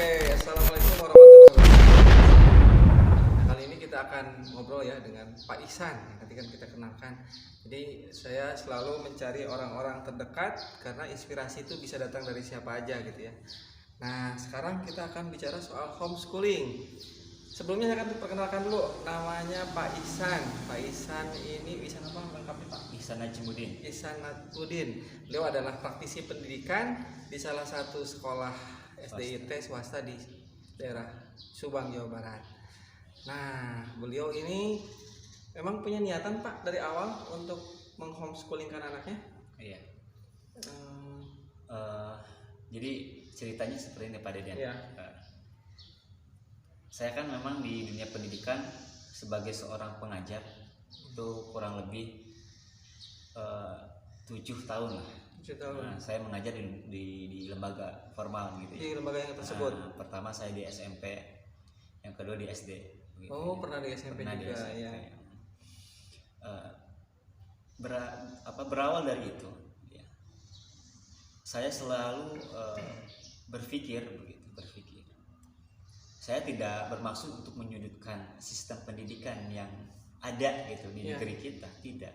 Oke, assalamualaikum warahmatullahi wabarakatuh. Kali ini kita akan ngobrol ya dengan Pak Ihsan. Nanti kan kita kenalkan. Jadi saya selalu mencari orang-orang terdekat karena inspirasi itu bisa datang dari siapa aja gitu ya. Nah, sekarang kita akan bicara soal homeschooling. Sebelumnya saya akan perkenalkan dulu, namanya Pak Ihsan. Pak Ihsan ini Ihsan apa lengkapnya Pak? Ihsan Najmuddin. Ihsan Najmuddin. Beliau adalah praktisi pendidikan di salah satu sekolah SDIT swasta di daerah Subang, Jawa Barat. Nah, beliau ini memang punya niatan Pak dari awal untuk menghomeschoolingkan anaknya? Iya. Jadi ceritanya seperti ini Pak Deden. Iya. Saya kan memang di dunia pendidikan sebagai seorang pengajar itu kurang lebih 7 tahun lah. 7 tahun. Nah, saya mengajar di lembaga formal gitu ya. Di lembaga yang tersebut. Nah, pertama saya di SMP, yang kedua di SD. Gitu Oh, ya. pernah di SMP Pernah juga di SMP. ya. Berawal dari itu, ya, saya selalu berpikir. Saya tidak bermaksud untuk menyudutkan sistem pendidikan yang ada gitu di negeri kita, tidak.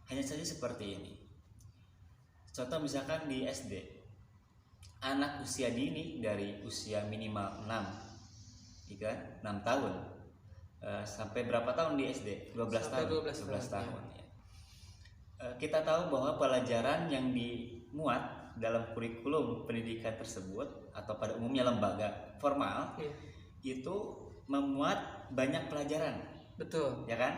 Hanya saja seperti ini. Contoh misalkan di SD, anak usia dini dari usia minimal 6 tahun sampai berapa tahun di SD? 12 Sampai tahun. 12 tahun. Ya. Kita tahu bahwa pelajaran yang dimuat dalam kurikulum pendidikan tersebut atau pada umumnya lembaga formal itu memuat banyak pelajaran. Betul. Ya kan?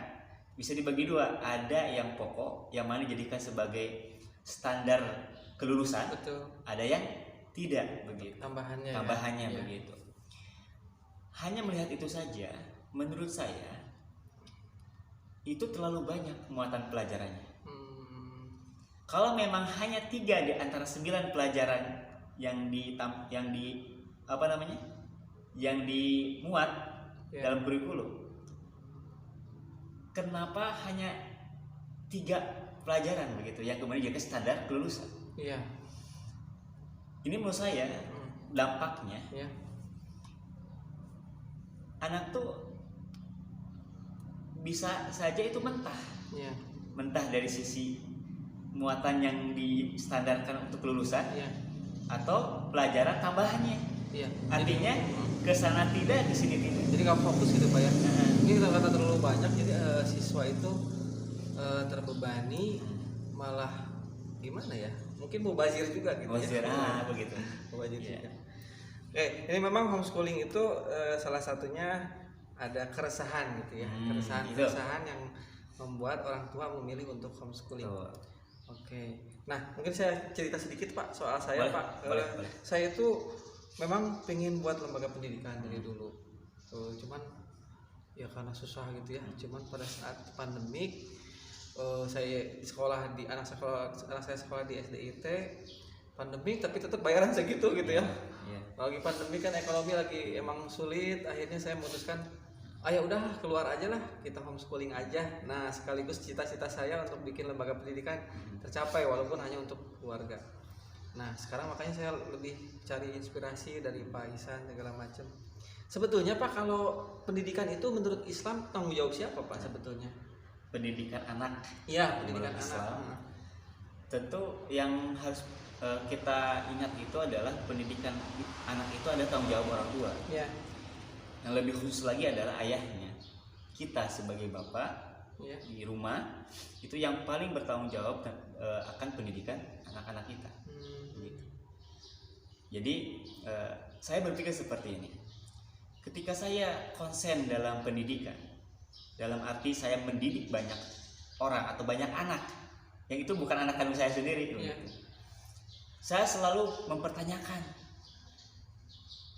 Bisa dibagi dua, ada yang pokok yang mana dijadikan sebagai standar kelulusan. Betul. Ada yang tidak begitu. Tambahannya ya. Begitu. Hanya melihat itu saja, menurut saya itu terlalu banyak muatan pelajarannya. Kalau memang hanya 3 di antara 9 pelajaran yang dimuat dalam kurikulum, kenapa hanya 3 pelajaran begitu yang kemudian jadi standar kelulusan? Iya. Ini menurut saya dampaknya anak tuh bisa saja itu mentah dari sisi muatan yang distandarkan untuk kelulusan atau pelajaran tambahannya. Artinya kesana tidak, di sini tidak. Jadi nggak fokus gitu Pak ya. Ini kata terlalu banyak, jadi siswa itu terbebani, malah gimana ya? Mungkin mubazir juga gitu. Mubazir, begitu. Mubazir juga. Ini memang homeschooling itu salah satunya ada keresahan gitu ya. Keresahan yang membuat orang tua memilih untuk homeschooling. Oke. Nah, mungkin saya cerita sedikit Pak soal saya. Boleh. Saya itu memang pengen buat lembaga pendidikan dari dulu. Cuman ya karena susah gitu ya. Cuman pada saat pandemik saya sekolah di anak saya sekolah di SDIT, pandemik tapi tetap bayaran segitu gitu ya. Lagi pandemi kan ekonomi lagi emang sulit, akhirnya saya memutuskan ya udah keluar aja lah, kita homeschooling aja. Nah, sekaligus cita-cita saya untuk bikin lembaga pendidikan tercapai walaupun hanya untuk keluarga. Nah, sekarang makanya saya lebih cari inspirasi dari Pak Ihsan segala macam. Sebetulnya Pak, kalau pendidikan itu menurut Islam tanggung jawab siapa Pak sebetulnya? Pendidikan anak. Iya, pendidikan anak. Islam, tentu yang harus kita ingat itu adalah pendidikan anak itu ada tanggung jawab orang tua. Iya. Yang lebih khusus lagi adalah ayahnya. Kita sebagai bapak di rumah itu yang paling bertanggung jawab akan pendidikan anak-anak kita. Gitu. Jadi saya berpikir seperti ini. Ketika saya konsen dalam pendidikan, dalam arti saya mendidik banyak orang atau banyak anak, yang itu bukan anak kandung saya sendiri. Gitu. Saya selalu mempertanyakan,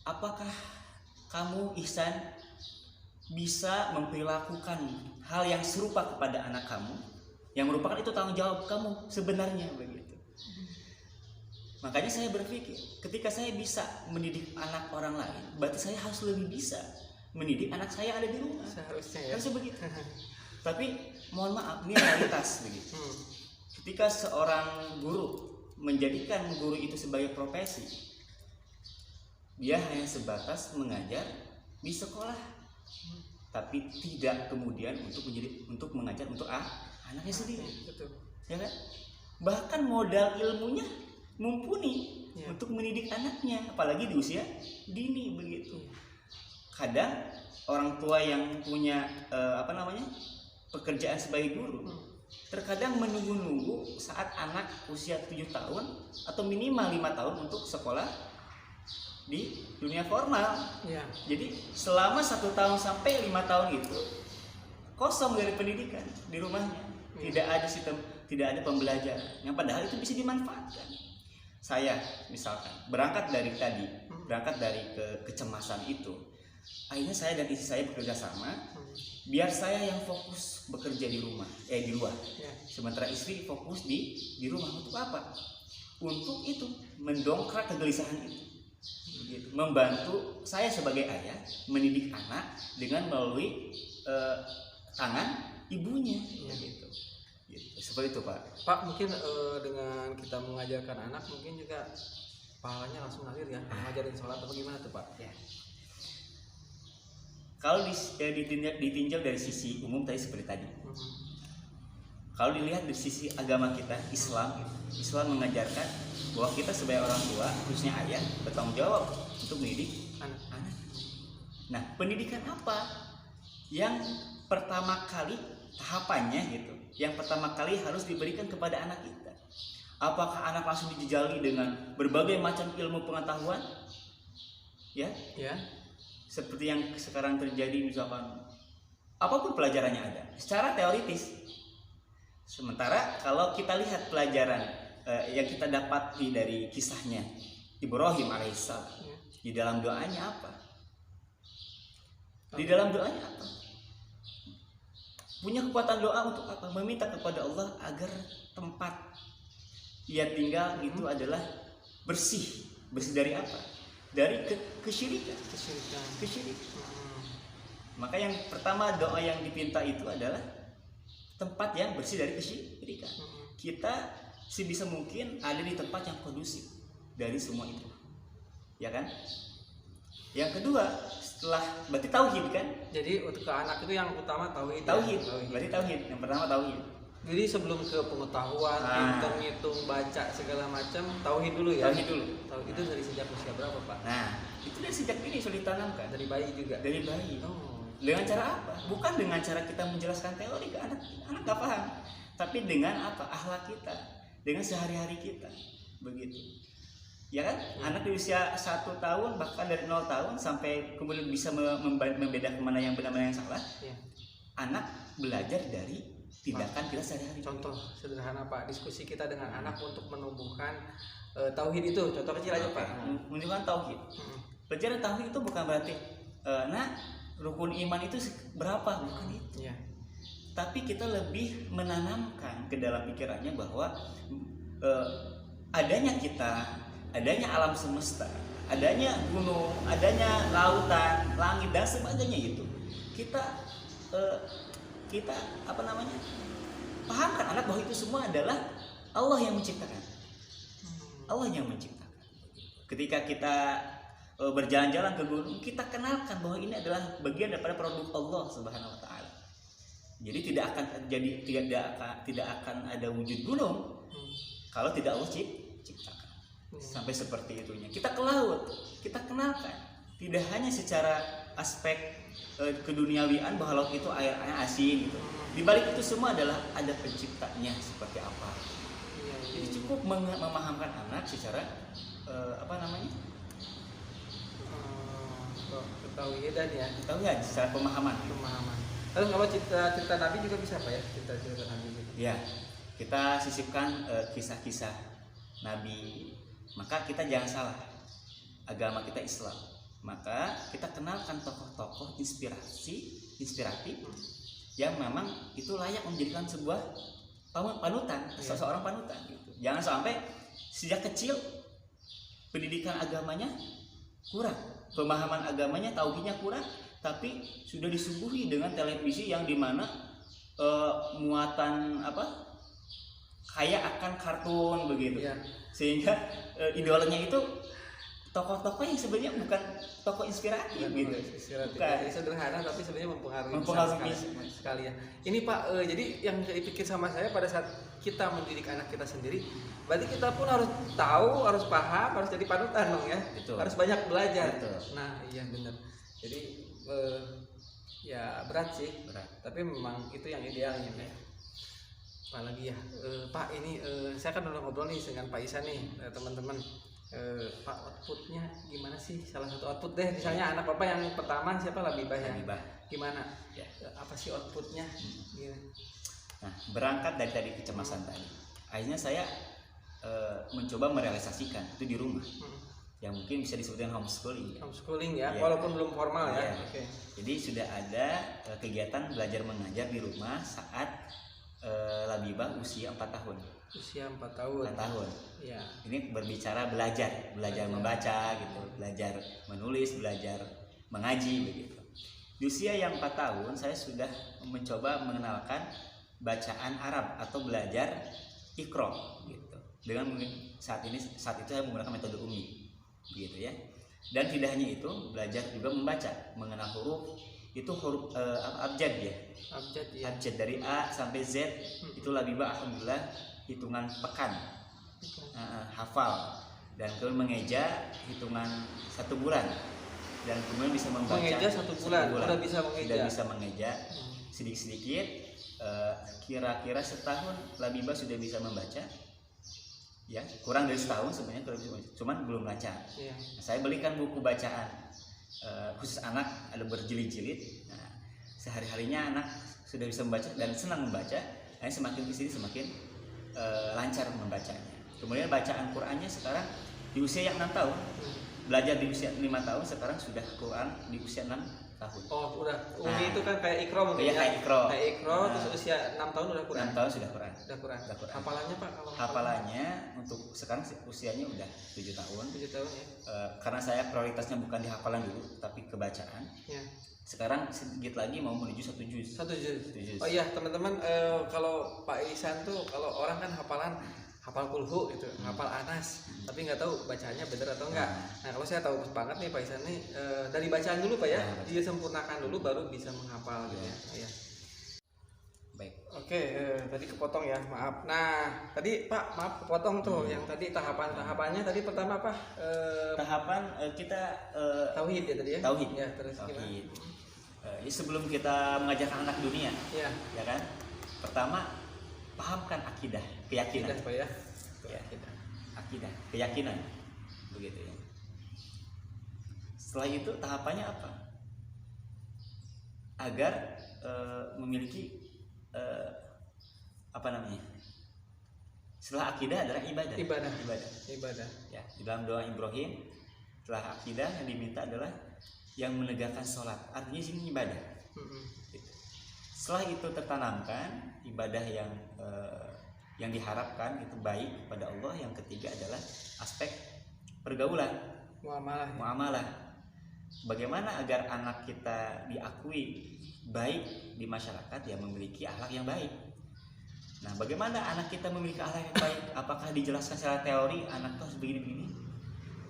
apakah kamu Ihsan bisa memperlakukan hal yang serupa kepada anak kamu yang merupakan itu tanggung jawab kamu sebenarnya begitu. Makanya saya berpikir ketika saya bisa mendidik anak orang lain, berarti saya harus lebih bisa mendidik anak saya ada di rumah. Seharusnya ya. Harusnya begitu. Tapi mohon maaf, ini realitas begitu. Ketika seorang guru menjadikan guru itu sebagai profesi, dia hanya sebatas mengajar di sekolah, tapi tidak kemudian untuk mengajar untuk anaknya sendiri. Betul. Ya kan? Bahkan modal ilmunya mumpuni untuk mendidik anaknya, apalagi di usia dini begitu. Kadang orang tua yang punya pekerjaan sebagai guru terkadang menunggu-nunggu saat anak usia 7 tahun atau minimal 5 tahun untuk sekolah di dunia formal. Jadi selama 1 tahun sampai 5 tahun itu kosong dari pendidikan di rumahnya, tidak ada sistem, tidak ada pembelajaran yang padahal itu bisa dimanfaatkan. Saya misalkan berangkat dari kecemasan itu, akhirnya saya dan istri saya bekerja sama, biar saya yang fokus bekerja di luar, sementara istri fokus di rumah. Untuk apa? Untuk itu mendongkrak kegelisahan itu, gitu. Membantu saya sebagai ayah mendidik anak dengan melalui tangan ibunya, gitu. Seperti itu, Pak, mungkin dengan kita mengajarkan anak mungkin juga pahalanya langsung ngalir ya, ngajarin sholat atau gimana tuh, Pak? Ya. Kalau ditinjau dari sisi umum tadi seperti tadi. Kalau dilihat dari sisi agama kita, Islam mengajarkan bahwa kita sebagai orang tua, khususnya ayah, bertanggung jawab untuk mendidik anak-anak. Nah, pendidikan apa yang pertama kali tahapannya gitu, yang pertama kali harus diberikan kepada anak kita? Apakah anak langsung dijejali dengan berbagai macam ilmu pengetahuan? Ya. Seperti yang sekarang terjadi, misalkan apapun pelajarannya ada secara teoritis. Sementara kalau kita lihat pelajaran yang kita dapati dari kisahnya Ibrahim alaihissalam, di dalam doanya apa? Punya kekuatan doa untuk apa? Meminta kepada Allah agar tempat ia tinggal itu adalah bersih dari apa? Dari kesyirikan. Maka yang pertama doa yang dipinta itu adalah tempat yang bersih dari kesyirikan. Kita sebisa mungkin ada di tempat yang kondusif dari semua itu, ya kan? Yang kedua, setelah berarti tauhid kan? Jadi untuk ke anak itu yang utama tauhid. Berarti tauhid. Yang pertama tauhid. Jadi sebelum ke pengetahuan, hitung-hitung, baca segala macam, tauhid dulu ya. Tauhid itu dari sejak usia berapa, Pak? Nah, itu dari sejak ini sudah ditanamkan. Dari bayi juga. Dari bayi. Dengan cara apa? Bukan dengan cara kita menjelaskan teori ke anak nggak paham, tapi dengan apa? Akhlak kita, dengan sehari-hari kita, begitu. Ya kan? Anak di usia 1 tahun bahkan dari 0 tahun sampai kemudian bisa membedakan mana yang benar mana yang salah. Anak belajar dari tindakan kita sehari-hari. Contoh sederhana, Pak, diskusi kita dengan anak untuk menumbuhkan tauhid itu. Contoh kecil aja, Pak. Menunjukkan tauhid. Pelajaran tauhid itu bukan berarti rukun iman itu berapa, bukan itu. Tapi kita lebih menanamkan ke dalam pikirannya bahwa adanya kita, adanya alam semesta, adanya gunung, adanya lautan, langit dan sebagainya itu kita pahamkan anak bahwa itu semua adalah Allah yang menciptakan. Ketika kita berjalan-jalan ke gunung, kita kenalkan bahwa ini adalah bagian daripada produk Allah Subhanahu wa taala. Jadi tidak akan ada wujud gunung kalau tidak Allah ciptakan. Sampai seperti itunya. Kita ke laut, kita kenalkan. Tidak hanya secara aspek keduniawian bahwa laut itu airnya asin gitu. Di balik itu semua adalah ada penciptanya seperti apa. Jadi cukup memahamkan anak secara ketauhidan ya. Tauhid secara pemahaman. Lalu kalau cerita Nabi juga bisa, Pak ya? Cerita Nabi gitu. Ya. Kita sisipkan kisah-kisah Nabi. Maka kita jangan salah. Agama kita Islam. Maka kita kenalkan tokoh-tokoh inspiratif yang memang itu layak menjadikan sebuah panutan, seseorang panutan gitu. Jangan sampai sejak kecil pendidikan agamanya kurang, pemahaman agamanya, tauhidnya kurang, tapi sudah disuguhi dengan televisi yang dimana muatan kaya akan kartun begitu, sehingga idolanya itu tokoh-tokoh yang sebenarnya bukan tokoh inspiratif gitu. Jadi sederhana tapi sebenarnya mempengaruhi sekali ya. Ini Pak, jadi yang dipikir sama saya pada saat kita mendidik anak kita sendiri, berarti kita pun harus tahu, harus paham, harus jadi panutan dong ya. Betul. Harus banyak belajar. Betul. Nah iya benar. Jadi ya berat sih. Berat. Tapi memang itu yang idealnya ya. Apalagi ya, Pak ini saya kan udah ngobrol nih dengan Pak Isan nih, teman-teman. Pak, outputnya gimana sih? Salah satu output deh, misalnya anak Bapak yang pertama siapa? Labibah ya? Labibah. Gimana? Ya. Apa sih outputnya? Nah, berangkat dari tadi kecemasan tadi, akhirnya saya mencoba merealisasikan itu di rumah. Yang mungkin bisa disebut dengan homeschooling ya, walaupun belum formal ya. Okay. Jadi sudah ada kegiatan belajar mengajar di rumah saat Labibah usia 4 tahun. Usia 4 tahun. 4 tahun. Ya. Ini berbicara belajar membaca gitu, belajar menulis, belajar mengaji begitu. Di usia yang 4 tahun saya sudah mencoba mengenalkan bacaan Arab atau belajar Iqra gitu. Dengan saat itu saya menggunakan metode Umi gitu ya. Dan tidak hanya itu, belajar juga membaca, mengenal huruf. Itu huruf abjad ya. Abjad dari A sampai Z. Itu Labibah alhamdulillah hitungan pekan hafal, dan kemudian mengeja hitungan 1 bulan, dan kemudian bisa membaca mengeja 1 bulan. Sudah bisa mengeja sedikit-sedikit. Kira-kira setahun Labibah sudah bisa membaca ya, kurang dari setahun sebenarnya, cuman belum lancar. Nah, saya belikan buku bacaan khusus anak, ada berjilid-jilid. Nah, sehari-harinya anak sudah bisa membaca dan senang membaca. Nah, semakin kesini semakin lancar membacanya. Kemudian bacaan Qurannya sekarang di usia yang 6 tahun, belajar di usia 5 tahun, sekarang sudah Quran di usia 6 tahun. Oh, udah. Umi itu kan kayak Iqra mungkin ya. Kayak Iqra. Terus usia 6 tahun udah Quran. 6 tahun sudah Quran. Hafalannya Pak, kalau hafalannya untuk sekarang usianya udah 7 tahun. 7 tahun ya. Karena saya prioritasnya bukan di hafalan dulu, tapi ke bacaan. Ya. Sekarang sedikit lagi mau menuju 1 juz. 1 juz. Oh iya, teman-teman, kalau Pak Isan tuh, kalau orang kan hafal kulhu gitu, hafal Anas, tapi nggak tahu bacanya benar atau enggak. Nah, kalau saya tahu banget nih Pak Isan nih, dari bacaan dulu Pak ya, dia sempurnakan dulu baru bisa menghafal gitu ya. Baik. Oke, tadi kepotong ya, maaf. Nah, tadi Pak, maaf kepotong tuh, yang tadi tahapannya tadi pertama apa? Tahapan kita tauhid ya tadi ya. Tauhid. Ya, terus tauhid. Gimana? Sebelum kita mengajarkan anak dunia, ya kan? Pertama, pahamkan akidah, keyakinan. Pak ya. Akidah, keyakinan, begitu ya. Setelah itu tahapannya apa? Agar memiliki setelah akidah adalah ibadah. Ya, di dalam doa Ibrahim, setelah akidah yang diminta adalah yang menegakkan sholat, artinya sini ibadah. Setelah itu tertanamkan ibadah yang diharapkan itu baik kepada Allah. Yang ketiga adalah aspek pergaulan, muamalah. Bagaimana agar anak kita diakui baik di masyarakat, yang memiliki akhlak yang baik. Nah, bagaimana anak kita memiliki akhlak yang baik? Apakah dijelaskan secara teori anak itu harus begini-begini?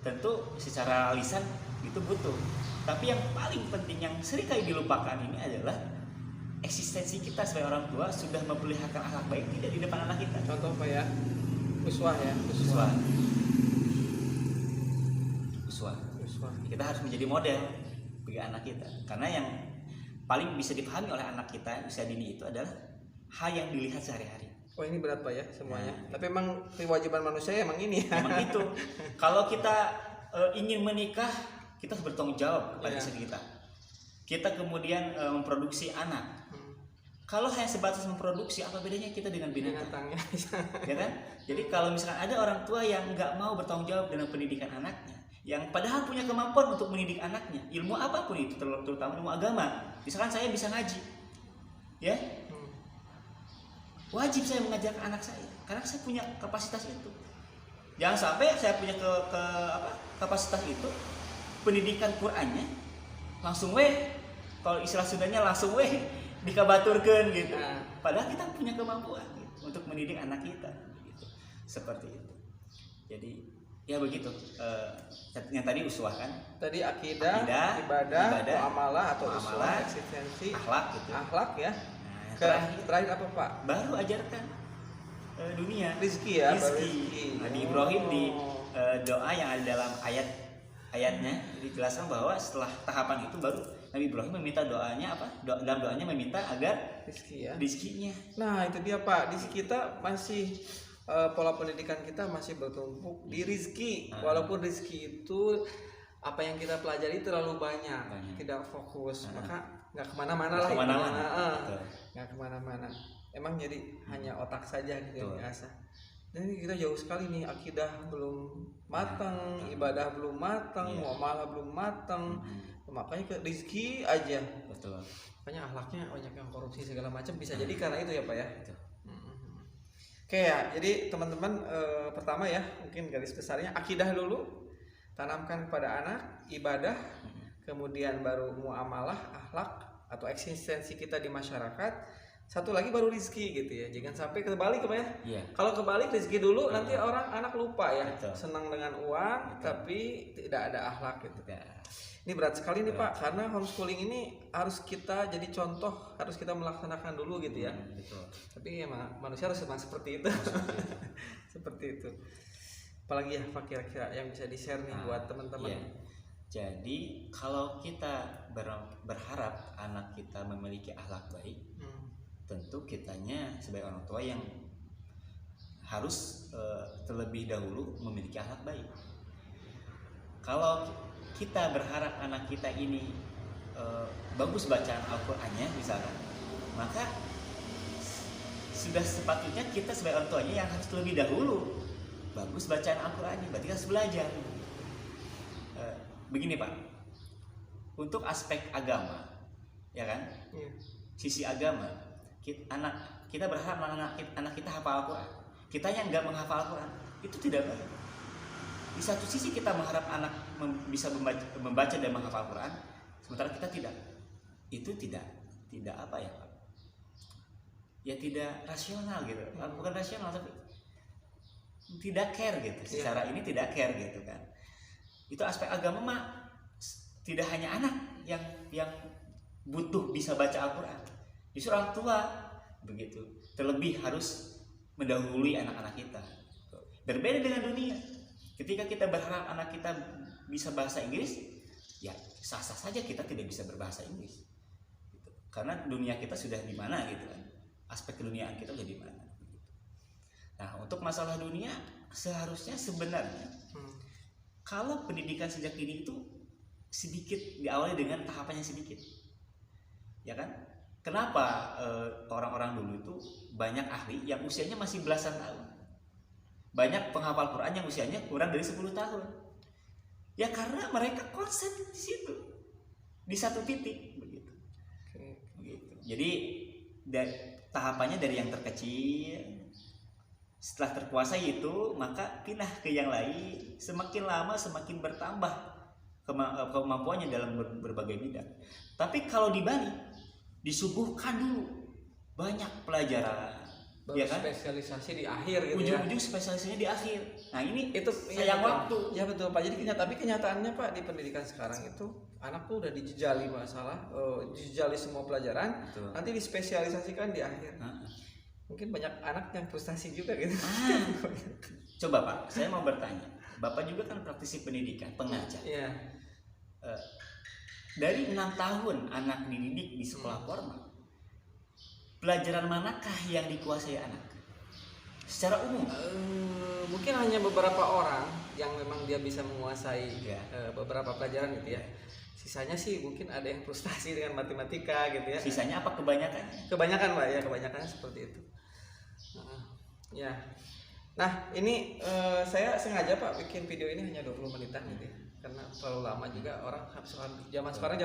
Tentu secara lisan itu butuh. Tapi yang paling penting yang seringkali dilupakan ini adalah eksistensi kita sebagai orang tua sudah memperlihatkan akhlak baik tidak di depan anak kita. Contoh apa ya? Uswah. Kita harus menjadi model bagi anak kita. Karena yang paling bisa dipahami oleh anak kita usia dini itu adalah hal yang dilihat sehari-hari. Oh, ini berat Pak ya semuanya. Tapi emang kewajiban manusia emang ini. Emang itu. Kalau kita ingin menikah, kita harus bertanggung jawab kepada istri kita. Kita kemudian memproduksi anak. Kalau hanya sebatas memproduksi, apa bedanya kita dengan binatang? Ya kan? Jadi kalau misalkan ada orang tua yang nggak mau bertanggung jawab dengan pendidikan anaknya, yang padahal punya kemampuan untuk mendidik anaknya, ilmu apapun itu, terutama ilmu agama. Misalkan saya bisa ngaji, ya, wajib saya mengajarkan anak saya, karena saya punya kapasitas itu. Jangan sampai saya punya kapasitas itu, pendidikan Qur'annya langsung kalau istilah Sundanya langsung dikabaturkan gitu. Padahal kita punya kemampuan gitu, untuk mendidik anak kita gitu. Seperti itu. Jadi Ya begitu. Yang tadi uswah kan? Tadi akidah, ibadah, muamalah atau uswah, eksistensi, akhlak gitu. Akhlak ya. Nah, terakhir apa Pak? Baru ajarkan dunia. Rizki ya. Rizki. Nabi Ibrahim di doa yang ada dalam ayatnya dijelaskan bahwa setelah tahapan itu baru Nabi Ibrahim meminta doanya apa? Dalam doanya meminta agar rizki ya. Rizkinya. Nah itu dia Pak. Di kita masih pola pendidikan kita masih bertumpuk di rizki, walaupun rizki itu apa yang kita pelajari terlalu banyak. Tidak fokus, maka nggak kemana-mana lah. Nggak kemana-mana. Emang jadi hanya otak saja gitu yang diasah. Dan kita jauh sekali nih, akidah belum matang, ibadah belum matang, muamalah belum matang, makanya ke rizki aja. Betul. Makanya akhlaknya banyak yang korupsi segala macam, bisa jadi karena itu ya Pak ya. Oke ya, jadi teman-teman pertama ya mungkin garis besarnya akidah dulu, tanamkan kepada anak, ibadah, kemudian baru muamalah, akhlak atau eksistensi kita di masyarakat, satu lagi baru rizki gitu ya. Jangan sampai kebalik Pak ya. Iya. Kalau kebalik rizki dulu nanti anak lupa ya. Betul. Senang dengan uang tapi tidak ada akhlak gitu. Ini berat sekali nih Pak, karena homeschooling ini harus kita jadi contoh, harus kita melaksanakan dulu gitu ya. Betul. Tapi ya manusia harus memang seperti itu. Seperti itu. Apalagi ya Pak kira-kira yang bisa di-share nih buat teman-teman. Iya. Jadi kalau kita berharap anak kita memiliki akhlak baik, tentu kitanya sebagai orang tua yang harus terlebih dahulu memiliki akhlak baik. Kalau kita berharap anak kita ini bagus bacaan Al-Qur'annya misalkan, maka sudah sepatutnya kita sebagai orang tuanya yang harus terlebih dahulu bagus bacaan Al-Qur'annya, berarti harus belajar. Begini Pak, untuk aspek agama, ya kan, sisi agama, kita berharap anak kita hafal Al-Qur'an, kita yang nggak menghafal Al-Qur'an, itu tidak baik. Di satu sisi kita mengharap anak bisa membaca dan menghafal Al-Quran, sementara kita tidak. Itu tidak apa ya Pak? Ya tidak rasional gitu. Bukan rasional tapi tidak care gitu. Secara ini tidak care gitu kan. Itu aspek agama mah tidak hanya anak yang butuh bisa baca Al-Quran. Justru orang tua begitu. Terlebih harus mendahului anak-anak kita. Berbeda dengan dunia. Ketika kita berharap anak kita bisa bahasa Inggris, ya sah-sah saja kita tidak bisa berbahasa Inggris, gitu. Karena dunia kita sudah di mana gitu kan, aspek keduniaan kita sudah di mana. Nah untuk masalah dunia seharusnya sebenarnya kalau pendidikan sejak dini itu sedikit diawali dengan tahapannya sedikit, ya kan? Kenapa orang-orang dulu itu banyak ahli yang usianya masih belasan tahun? Banyak penghafal Quran yang usianya kurang dari 10 tahun. Ya karena mereka konsen di situ, di satu titik begitu. Jadi tahapannya dari yang terkecil, setelah terkuasai itu maka pindah ke yang lain. Semakin lama semakin bertambah kemampuannya dalam berbagai bidang. Tapi kalau di Bali disuguhkan dulu banyak pelajaran. Ya kan? Spesialisasi di akhir gitu. Ujung-ujung spesialisasinya di akhir. Nah ini itu sayang waktu. Ya betul Pak. Jadi tapi kenyataannya Pak di pendidikan sekarang itu anak tuh udah dijejali masalah, dijejali semua pelajaran, betul. Nanti dispesialisasikan di akhir. Mungkin banyak anak yang frustasi juga gitu. Coba Pak, saya mau bertanya. Bapak juga kan praktisi pendidikan, pengajar. Iya. Dari 6 tahun anak dididik di sekolah formal, pelajaran manakah yang dikuasai anak? Secara umum? Mungkin hanya beberapa orang yang memang dia bisa menguasai beberapa pelajaran gitu ya. Sisanya sih mungkin ada yang frustasi dengan matematika gitu ya. Sisanya apa kebanyakan? Kebanyakan Pak ya, kebanyakan seperti itu. Ya. Nah ini saya sengaja Pak bikin video ini hanya 20 menitan gitu ya. Karena terlalu lama juga orang zaman sekarang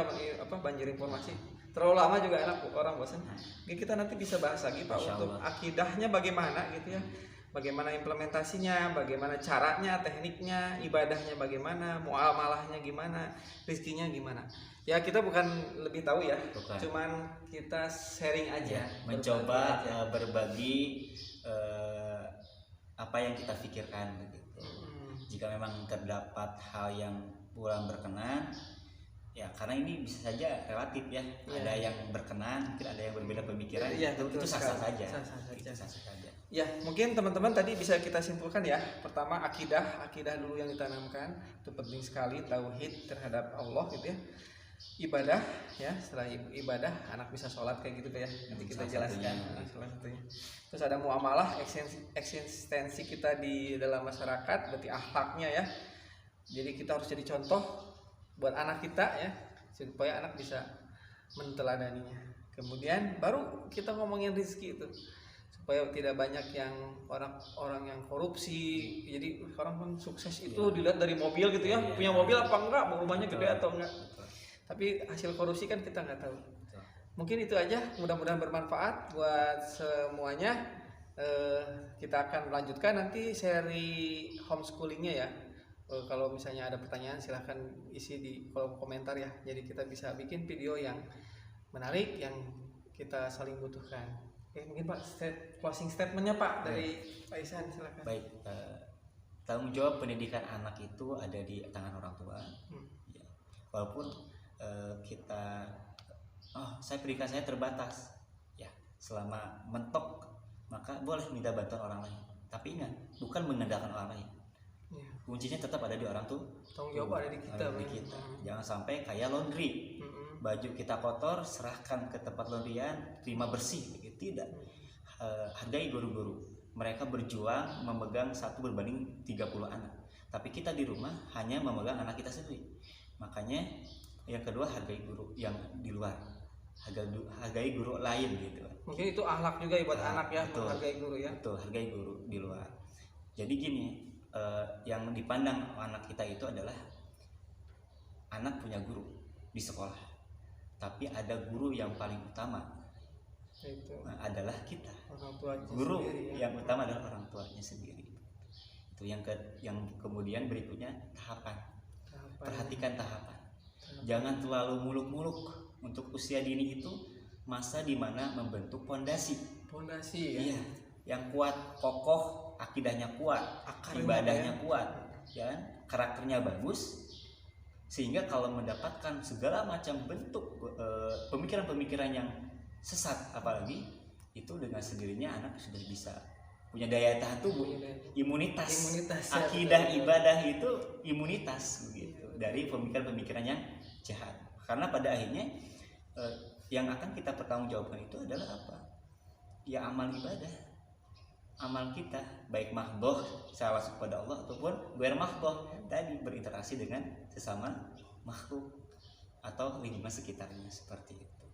banjir informasi. Terlalu lama juga orang bosan. Jadi kita nanti bisa bahas lagi Pak untuk akidahnya bagaimana gitu ya. Bagaimana implementasinya, bagaimana caranya, tekniknya, ibadahnya bagaimana, muamalahnya gimana, rizkinya gimana. Ya kita bukan lebih tahu ya, cuman kita sharing aja. Mencoba berbagi apa yang kita pikirkan gitu. Jika memang terdapat hal yang kurang berkenan, ya karena ini bisa saja relatif ya, ada yang berkenan, mungkin ada yang berbeda pemikiran, itu sah-sah saja. Ya, mungkin teman-teman tadi bisa kita simpulkan ya. Pertama, akidah dulu yang ditanamkan, itu penting sekali, tauhid terhadap Allah gitu ya. Ibadah ya, setelah ibadah anak bisa sholat kayak gitu ya, nanti kita jelaskan salah satunya. Terus ada muamalah, eksistensi kita di dalam masyarakat, berarti akhlaknya ya. Jadi kita harus jadi contoh buat anak kita ya, supaya anak bisa menteladaninya. Kemudian baru kita ngomongin rezeki itu, supaya tidak banyak yang orang yang korupsi. Jadi orang pun sukses itu dilihat dari mobil gitu ya, punya mobil apa enggak, rumahnya gede atau enggak. Tapi hasil korupsi kan kita nggak tahu. Mungkin itu aja, mudah-mudahan bermanfaat buat semuanya. Kita akan melanjutkan nanti seri homeschoolingnya ya. Kalau misalnya ada pertanyaan silahkan isi di kolom komentar ya. Jadi kita bisa bikin video yang menarik yang kita saling butuhkan. Oke, mungkin Pak closing statementnya Pak dari Pak Ihsan, silakan. Baik, tanggung jawab pendidikan anak itu ada di tangan orang tua. Ya. Walaupun saya pendidikan saya terbatas, ya selama mentok maka boleh minta bantuan orang lain. Tapi ingat, bukan mengandalkan orang lain. Kuncinya tetap ada di orang tua. Tanggung jawab ada di kita. Jangan sampai kayak laundry, baju kita kotor serahkan ke tempat laundryan, terima bersih. Tidak. Hargai guru-guru. Mereka berjuang memegang 1 berbanding 30 anak. Tapi kita di rumah hanya memegang anak kita sendiri. Makanya yang kedua, hargai guru yang di luar, hargai guru lain gitu. Mungkin itu akhlak juga buat anak ya, menghargai guru ya. Betul, hargai guru di luar. Jadi gini, yang dipandang anak kita itu adalah anak punya guru di sekolah, tapi ada guru yang paling utama itu adalah kita, orang tuanya guru sendiri, ya. Yang utama adalah orang tuanya sendiri. Itu yang kemudian berikutnya tahapan. Perhatikan tahapan. Jangan terlalu muluk-muluk. Untuk usia dini itu masa dimana membentuk pondasi ya? Iya, yang kuat, kokoh, akidahnya kuat, ibadahnya kuat, ya, karakternya bagus, sehingga kalau mendapatkan segala macam bentuk pemikiran-pemikiran yang sesat, apalagi itu dengan sendirinya anak sudah bisa punya daya tahan tubuh, imunitas akidah ya, ibadah itu imunitas begitu dari pemikiran-pemikiran yang jahat. Karena pada akhirnya yang akan kita pertanggungjawabkan itu adalah apa? Ya amal ibadah, amal kita baik mahdoh secara langsung kepada Allah ataupun ghair mahdoh, tadi berinteraksi dengan sesama makhluk atau lingkungan sekitarnya seperti itu.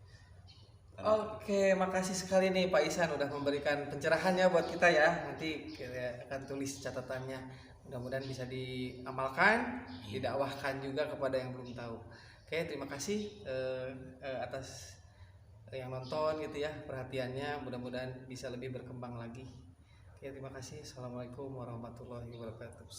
Oke, makasih sekali nih Pak Ihsan udah memberikan pencerahannya buat kita ya. Nanti kita akan tulis catatannya. Mudah-mudahan bisa diamalkan, didakwahkan juga kepada yang belum tahu. Oke, terima kasih atas yang nonton gitu ya, perhatiannya. Mudah-mudahan bisa lebih berkembang lagi. Oke, terima kasih. Assalamualaikum warahmatullahi wabarakatuh.